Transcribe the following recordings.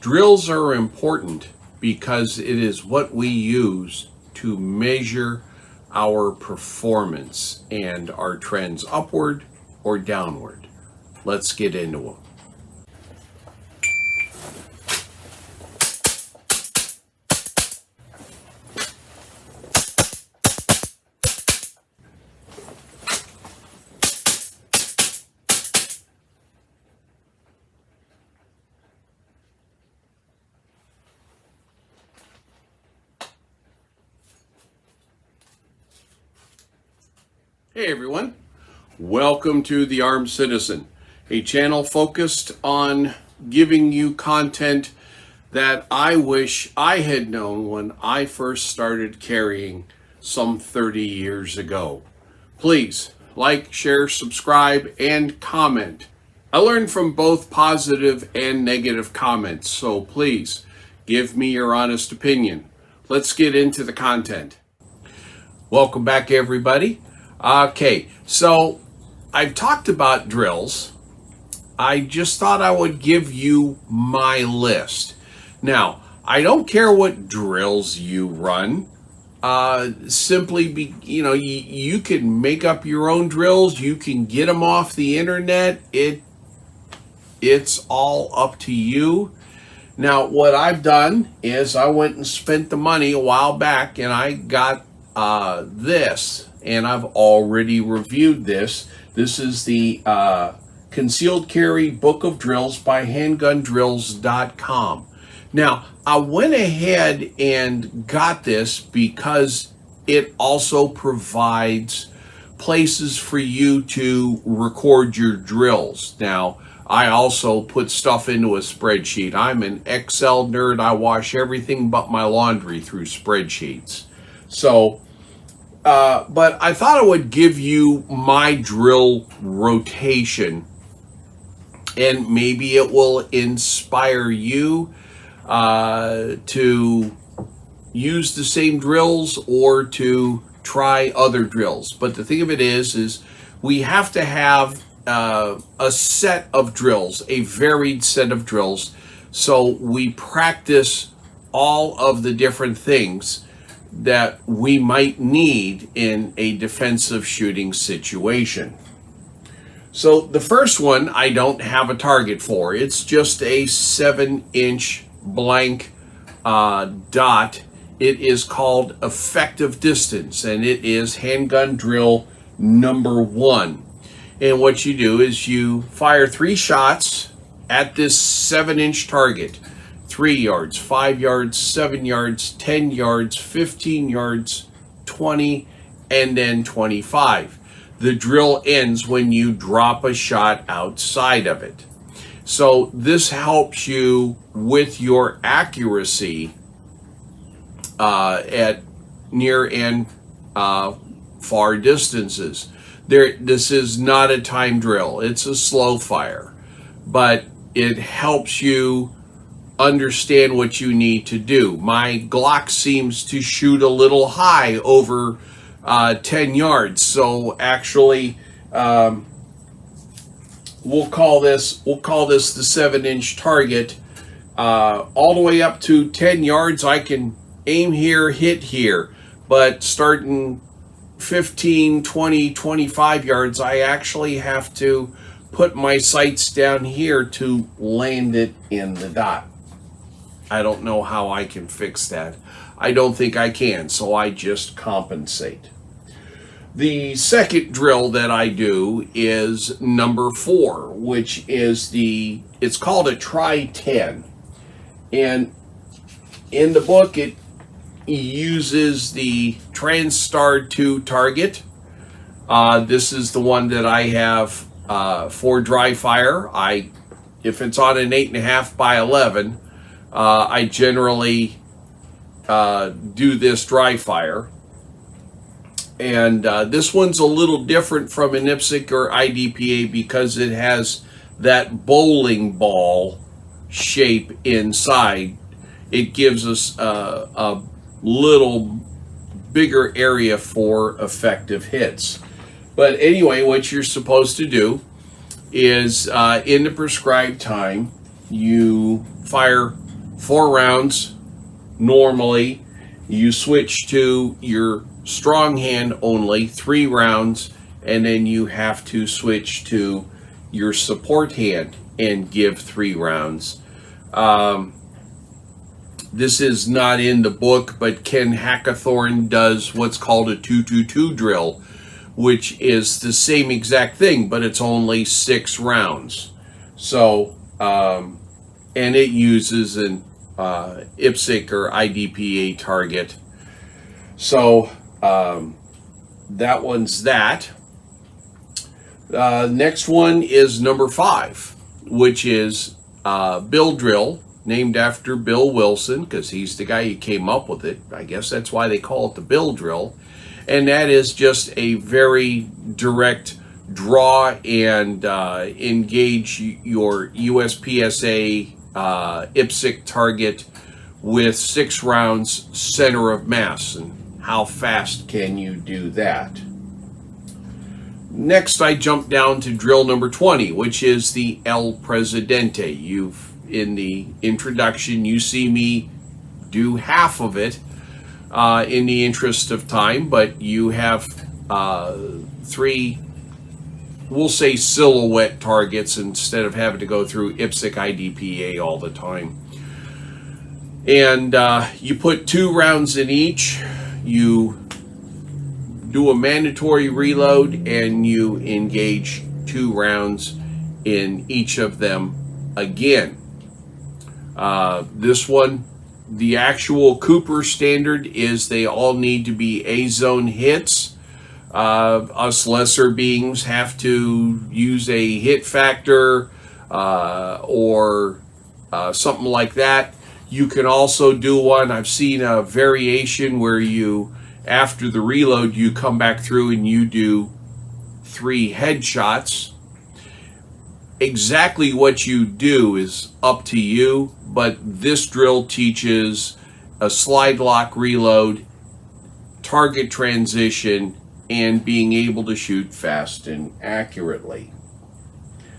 Drills are important because it is what we use to measure our performance and our trends upward or downward. Let's get into them. Hey everyone, welcome to The Armed Citizen, a channel focused on giving you content that I wish I had known when I first started carrying some 30 years ago. Please like, share, subscribe, and comment. I learn from both positive and negative comments, so please give me your honest opinion. Let's get into the content. Welcome back everybody. Okay, so I've talked about drills. I just thought I would give you my list. Now, I don't care what drills you run. You can make up your own drills. You can get them off the internet. It's all up to you. Now, what I've done is I went and spent the money a while back, and I got this. And I've already reviewed this. This is the Concealed Carry Book of Drills by handgundrills.com. Now, I went ahead and got this because it also provides places for you to record your drills. Now, I also put stuff into a spreadsheet. I'm an Excel nerd. I wash everything but my laundry through spreadsheets. So, but I thought I would give you my drill rotation, and maybe it will inspire you to use the same drills or to try other drills. But the thing of it is we have to have a set of drills, a varied set of drills, so we practice all of the different things that we might need in a defensive shooting situation. So the first one I don't have a target for. It's just a 7-inch blank dot. It is called effective distance, and it is handgun drill number 1. And what you do is you fire 3 shots at this 7-inch target. 3 yards, 5 yards, 7 yards, 10 yards, 15 yards, 20, and then 25. The drill ends when you drop a shot outside of it. So this helps you with your accuracy at near and far distances. This is not a time drill. It's a slow fire, but it helps you understand what you need to do. My Glock seems to shoot a little high over 10 yards. So actually, we'll call this the 7-inch target. All the way up to 10 yards, I can aim here, hit here. But starting 15, 20, 25 yards, I actually have to put my sights down here to land it in the dot. I don't know how I can fix that. I don't think I can, so I just compensate. The second drill that I do is number 4, which is it's called a try 10. And in the book, it uses the TranStar 2 target. This is the one that I have for dry fire. If it's on an 8.5 by 11, I generally do this dry fire. And this one's a little different from an IPSC or IDPA because it has that bowling ball shape inside. It gives us a little bigger area for effective hits. But anyway, what you're supposed to do is in the prescribed time, you fire 4 rounds normally. You switch to your strong hand only, 3 rounds, and then you have to switch to your support hand and give 3 rounds. This is not in the book, but Ken Hackathorn does what's called a 2-2-2 drill, which is the same exact thing, but it's only 6 rounds. So, and it uses an IPSC or IDPA target. So that one's that. Next one is number 5, which is Bill Drill, named after Bill Wilson, because he's the guy who came up with it. I guess that's why they call it the Bill Drill. And that is just a very direct draw and engage your USPSA IPSC target with 6 rounds center of mass. And how fast can you do that? Next, I jump down to drill number 20, which is the El Presidente. In the introduction, you see me do half of it in the interest of time, but you have 3, we'll say, silhouette targets instead of having to go through IPSC IDPA all the time. And you put 2 rounds in each. You do a mandatory reload and you engage 2 rounds in each of them again. This one, the actual Cooper standard is they all need to be A-zone hits. Us lesser beings have to use a hit factor or something like that. You can also do one, I've seen a variation where you, after the reload, you come back through and you do 3 headshots. Exactly what you do is up to you, but this drill teaches a slide lock reload, target transition, and being able to shoot fast and accurately.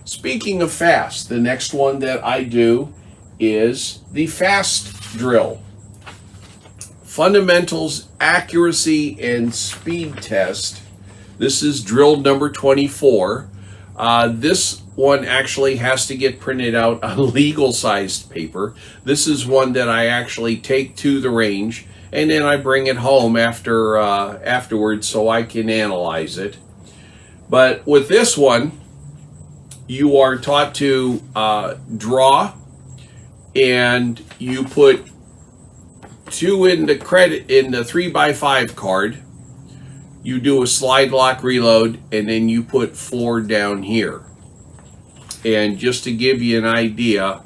Speaking of fast, the next one that I do is the fast drill. Fundamentals, accuracy, and speed test. This is drill number 24. This one actually has to get printed out on legal-sized paper. This is one that I actually take to the range, and then I bring it home afterwards so I can analyze it. But with this one, you are taught to draw, and you put 2 in the 3x5 card. You do a slide lock reload, and then you put 4 down here. And just to give you an idea,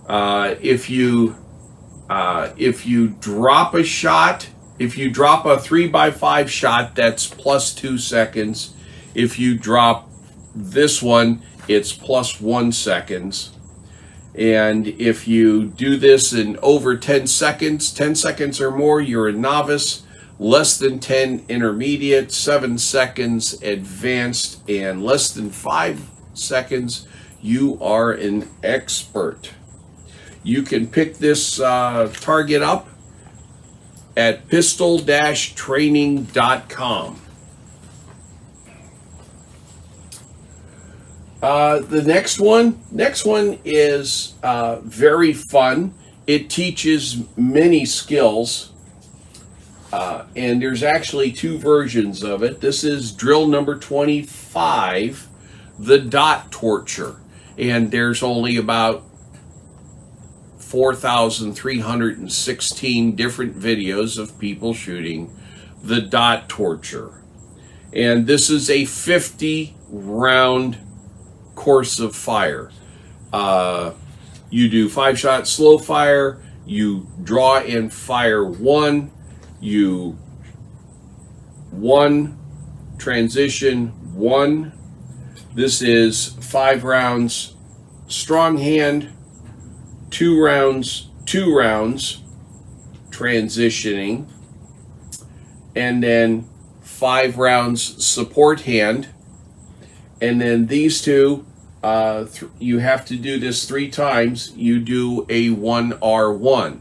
if you drop a shot, if you drop a 3x5 shot, that's plus 2 seconds. If you drop this one, it's plus 1 seconds. And if you do this in over 10 seconds or more, you're a novice. Less than 10, intermediate. 7 seconds, advanced. And less than 5 seconds, you are an expert. You can pick this target up at pistol-training.com. The next one is very fun. It teaches many skills, and there's actually 2 versions of it. This is drill number 25, the dot torture, and there's only about 4,316 different videos of people shooting the dot torture. And this is a 50-round course of fire. You do 5-shot slow fire, you draw and fire 1, you 1, transition 1. This is 5 rounds strong hand, 2 rounds, transitioning, and then 5 rounds support hand, and then these 2 you have to do this 3 times. You do a 1R1.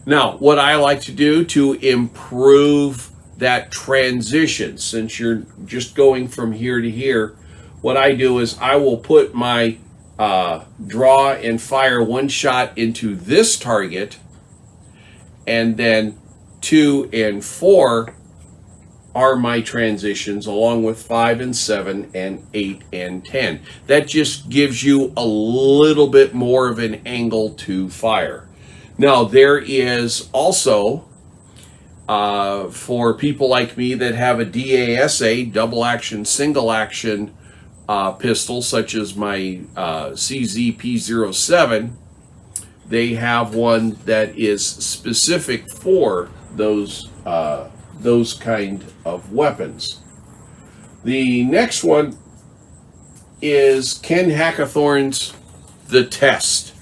Now, what I like to do to improve that transition, since you're just going from here to here, what I do is I will put my draw and fire 1 shot into this target, and then 2 and 4 are my transitions, along with 5 and 7 and 8 and 10. That just gives you a little bit more of an angle to fire. Now, there is also, for people like me that have a DASA, double action, single action pistol, such as my CZP-07, they have one that is specific for those kind of weapons. The next one is Ken Hackathorn's The Test,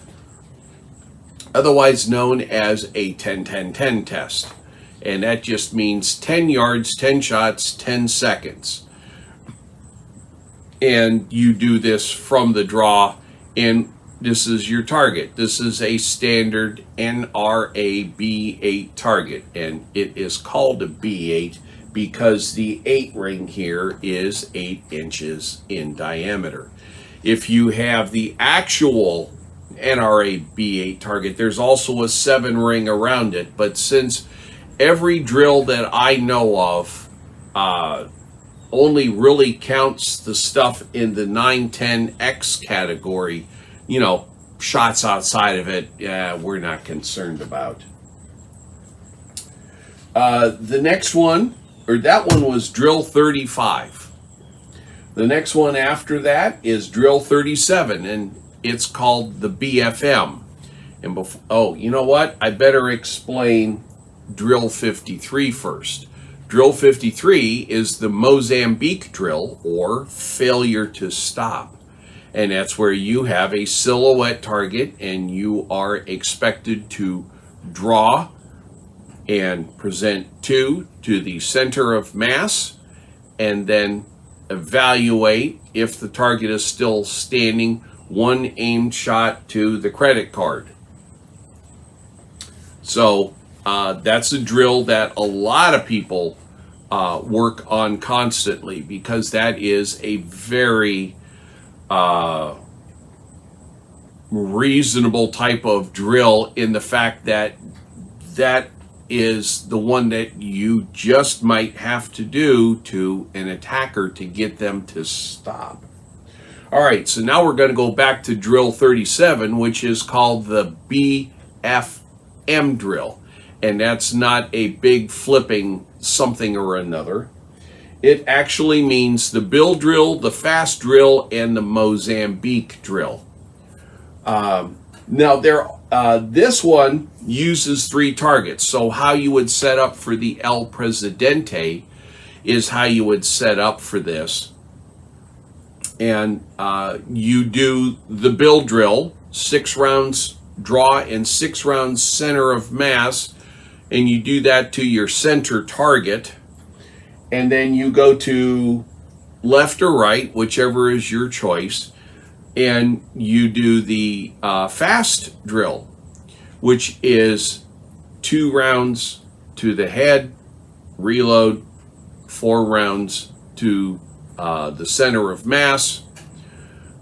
otherwise known as a 10-10-10 test. And that just means 10 yards, 10 shots, 10 seconds. And you do this from the draw, and this is your target. This is a standard NRA B8 target, and it is called a B8 because the 8 ring here is 8 inches in diameter. If you have the actual NRA B8 target, there's also a 7 ring around it, but since every drill that I know of only really counts the stuff in the 910X category, you know, shots outside of it, we're not concerned about. The next one, or that one, was drill 35. The next one after that is drill 37, and it's called the BFM. And oh, you know what? I better explain drill 53 first. Drill 53 is the Mozambique drill, or failure to stop. And that's where you have a silhouette target and you are expected to draw and present 2 to the center of mass, and then evaluate if the target is still standing, 1 aimed shot to the credit card. So that's a drill that a lot of people work on constantly, because that is a very reasonable type of drill, in the fact that that is the one that you just might have to do to an attacker to get them to stop. All right, so now we're going to go back to drill 37, which is called the BFM drill. And that's not a big flipping something or another. It actually means the Bill drill, the fast drill, and the Mozambique drill. Now, this one uses 3 targets. So how you would set up for the El Presidente is how you would set up for this. And you do the Bill drill, 6 rounds draw and 6 rounds center of mass, and you do that to your center target. And then you go to left or right, whichever is your choice, and you do the fast drill, which is 2 rounds to the head, reload, 4 rounds to the center of mass,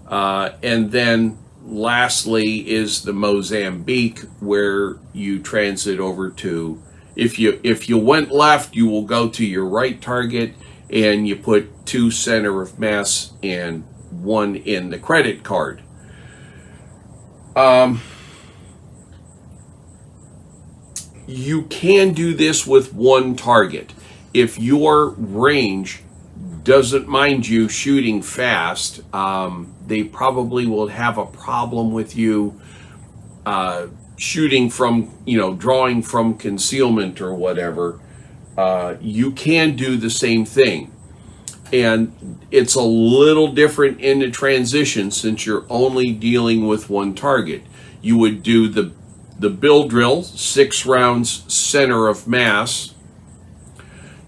and then lastly is the Mozambique, where you transit over to, if you went left, you will go to your right target, and you put 2 center of mass and 1 in the credit card. You can do this with 1 target. If your range doesn't mind you shooting fast, they probably will have a problem with you shooting from, drawing from concealment or whatever. You can do the same thing. And it's a little different in the transition, since you're only dealing with 1 target. You would do the Bill drill, 6 rounds center of mass.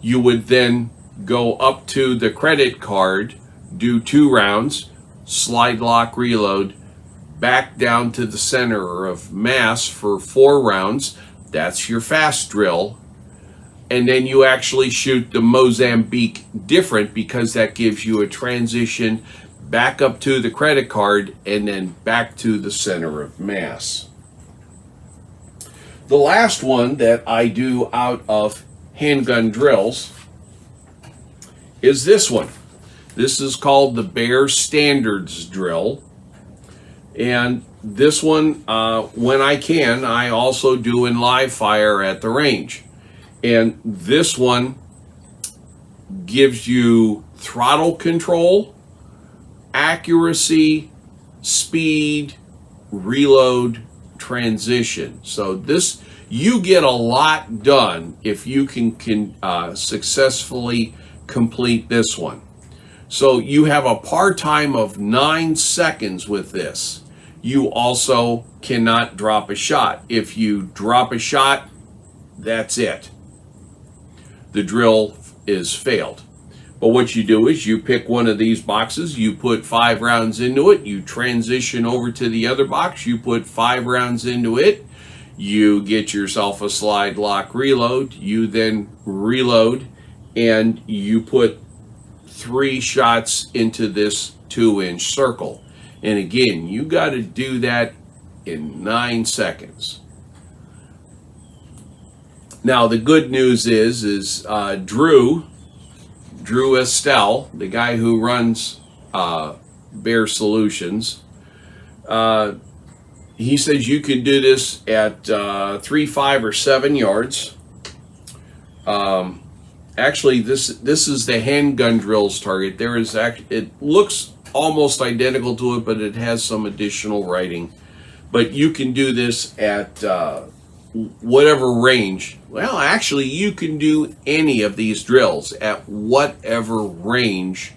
You would then go up to the credit card, do 2 rounds, slide lock reload, back down to the center of mass for 4 rounds. That's your fast drill. And then you actually shoot the Mozambique different, because that gives you a transition back up to the credit card and then back to the center of mass. The last one that I do out of handgun drills is this one. This is called the Bear Standards drill. And this one, when I can, I also do in live fire at the range. And this one gives you throttle control, accuracy, speed, reload, transition. So this, you get a lot done if you can successfully complete this one. So you have a par time of 9 seconds with this. You also cannot drop a shot. If you drop a shot, that's it. The drill is failed. But what you do is you pick one of these boxes, you put 5 rounds into it, you transition over to the other box, you put 5 rounds into it, you get yourself a slide lock reload, you then reload, and you put 3 shots into this 2-inch circle. And again, you got to do that in 9 seconds. Now the good news is Drew Estelle, the guy who runs Bear Solutions, he says you can do this at 3, 5, or 7 yards. Actually, this is the handgun drills target. There is it looks almost identical to it, but it has some additional writing. But you can do this at whatever range. Well, actually, you can do any of these drills at whatever range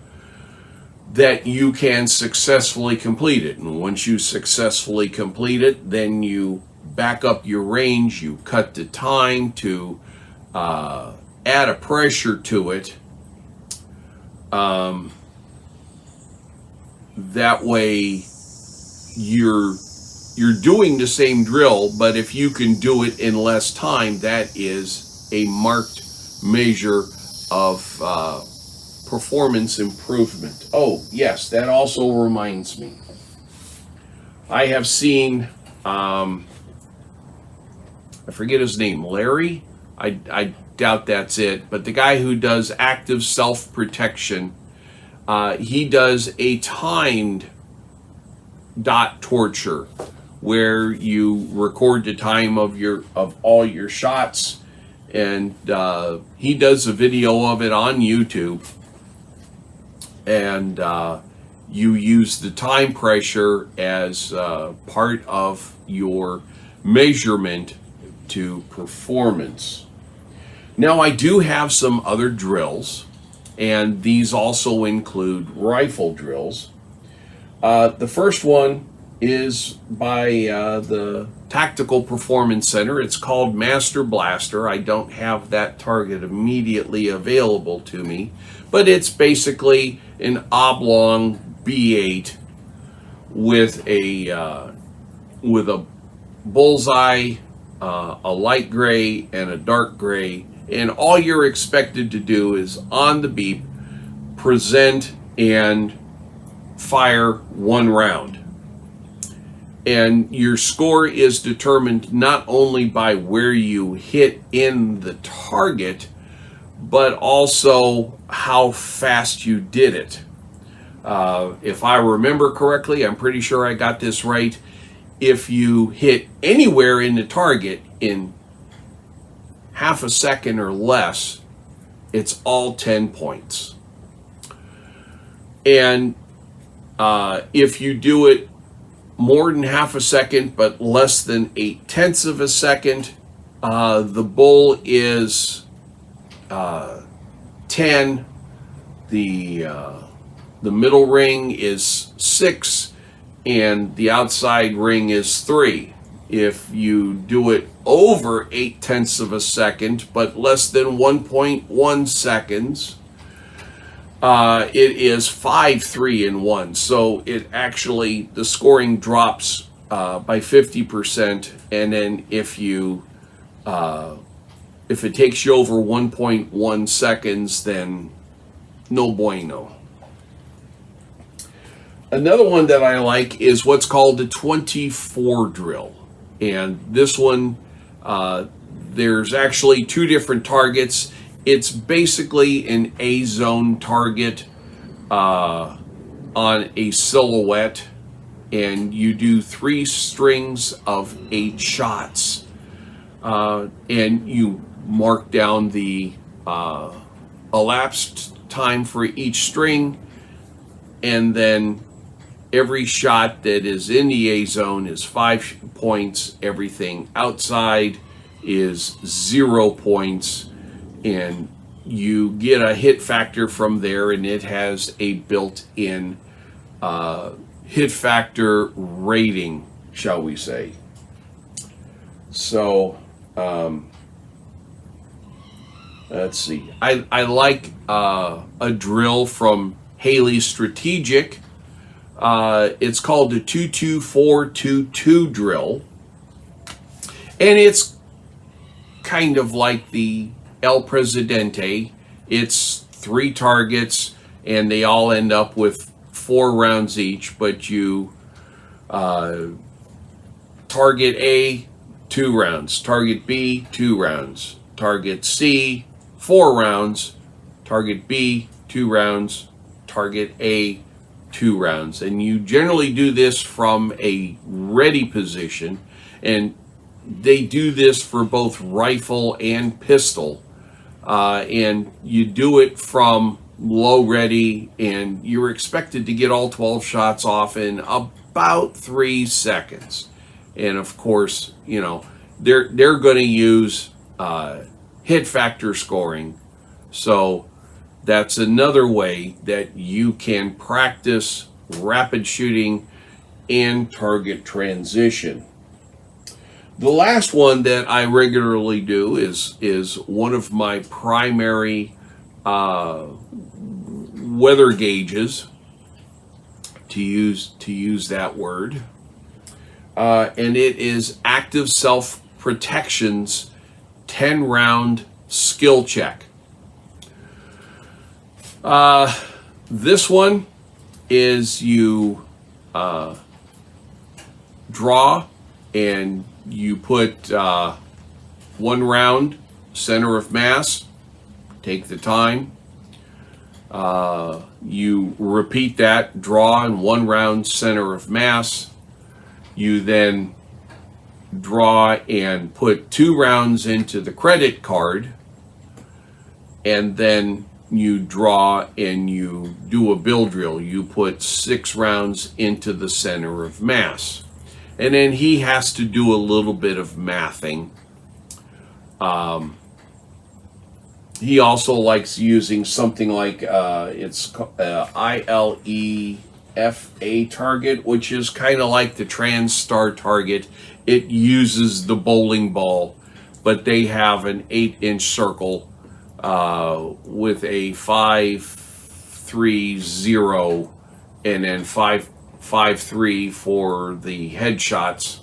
that you can successfully complete it. And once you successfully complete it, then you back up your range, you cut the time to add a pressure to it. That way you're doing the same drill, but if you can do it in less time, that is a marked measure of performance improvement. Oh, yes, that also reminds me. I have seen, I forget his name, Larry? I doubt that's it, but the guy who does active self-protection, he does a timed dot torture where you record the time of all your shots, and he does a video of it on YouTube, and you use the time pressure as part of your measurement to performance. Now I do have some other drills, and these also include rifle drills. The first one is by the Tactical Performance Center. It's called Master Blaster. I don't have that target immediately available to me, but it's basically an oblong B8 with a bullseye, a light gray, and a dark gray. And all you're expected to do is on the beep, present and fire 1 round. And your score is determined not only by where you hit in the target, but also how fast you did it. If I remember correctly, I'm pretty sure I got this right. If you hit anywhere in the target in half a second or less, it's all 10 points. And if you do it more than half a second but less than 0.8 of a second, the bull is 10, the middle ring is 6, and the outside ring is 3. If you do it over 0.8 of a second but less than 1.1 seconds, it is 5, 3, and 1. So it actually, the scoring drops by 50%. And then if it takes you over 1.1 seconds, then no bueno. Another one that I like is what's called the 24 drill. And this one, there's actually two different targets. It's basically an A zone target on a silhouette, and you do 3 strings of 8 shots, and you mark down the elapsed time for each string, and then every shot that is in the A zone is 5 points. Everything outside is 0 points, and you get a hit factor from there, and it has a built-in hit factor rating, shall we say. So let's see. I like a drill from Haley Strategic. It's called the 22422 drill, and it's kind of like the El Presidente. It's 3 targets, and they all end up with 4 rounds each, but you target A, 2 rounds, target B, 2 rounds, target C, 4 rounds, target B, 2 rounds, target A, 2 rounds. And you generally do this from a ready position, and they do this for both rifle and pistol, and you do it from low ready, and you're expected to get all 12 shots off in about 3 seconds. And of course, you know, they're going to use hit factor scoring. So that's another way that you can practice rapid shooting and target transition. The last one that I regularly do is one of my primary weather gauges, to use that word, and it is Active Self Protection's 10-round skill check. This one is you draw, and you put 1 round center of mass, take the time, you repeat that, draw, and 1 round center of mass. You then draw and put 2 rounds into the credit card, and then you draw and you do a bill drill. You put 6 rounds into the center of mass. And then he has to do a little bit of mathing. He also likes using something like it's ILEFA target, which is kind of like the TranStar target. It uses the bowling ball, but they have an 8-inch circle with a 5-3-0 and then 5-3 for the headshots.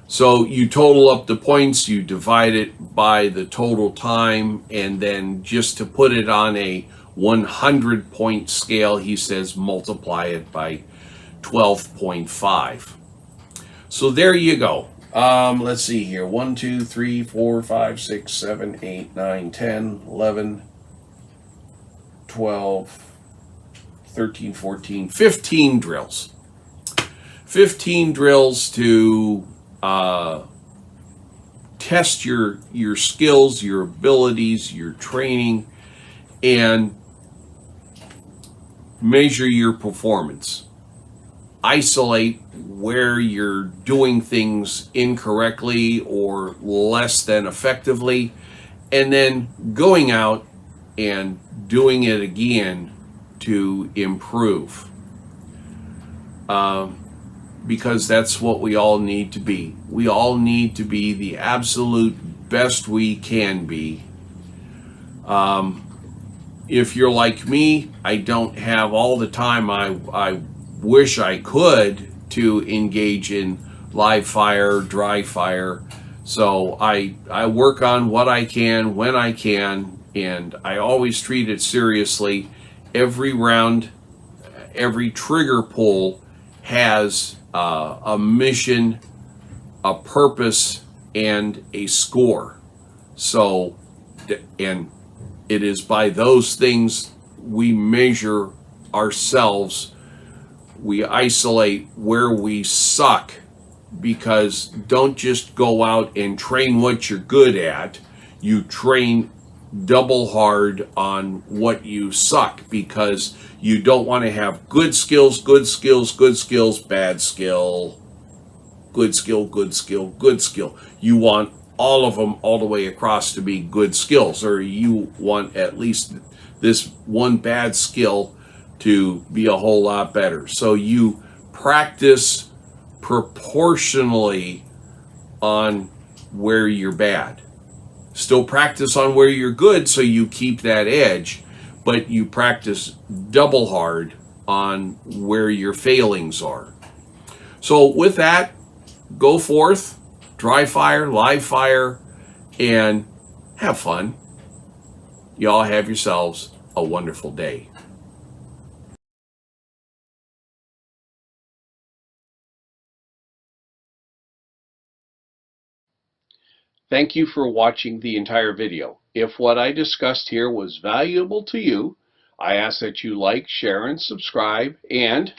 So you total up the points, you divide it by the total time, and then just to put it on a 100-point scale, he says multiply it by 12.5. So there you go. Let's see here. 1, 2, 3, 4, 5, 6, 7, 8, 9, 10, 11, 12, 13, 14, 15 drills. 15 drills to test your skills, your abilities, your training, and measure your performance. Isolate where you're doing things incorrectly or less than effectively, and then going out and doing it again to improve. Because that's what we all need to be. We all need to be the absolute best we can be. if you're like me, I don't have all the time I wish I could to engage in live fire, dry fire. So I work on what I can when I can, and I always treat it seriously. Every round, every trigger pull has a mission, a purpose, and a score. So, and it is by those things we measure ourselves. We isolate where we suck, because don't just go out and train what you're good at. You train double hard on what you suck, because you don't want to have good skills, good skills, good skills, bad skill, good skill, good skill, good skill. You want all of them all the way across to be good skills, or you want at least this one bad skill to be a whole lot better. So you practice proportionally on where you're bad. Still practice on where you're good so you keep that edge, but you practice double hard on where your failings are. So with that, go forth, dry fire, live fire, and have fun. Y'all have yourselves a wonderful day. Thank you for watching the entire video. If what I discussed here was valuable to you, I ask that you like, share, and subscribe, and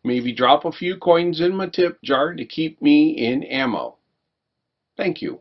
maybe drop a few coins in my tip jar to keep me in ammo. Thank you.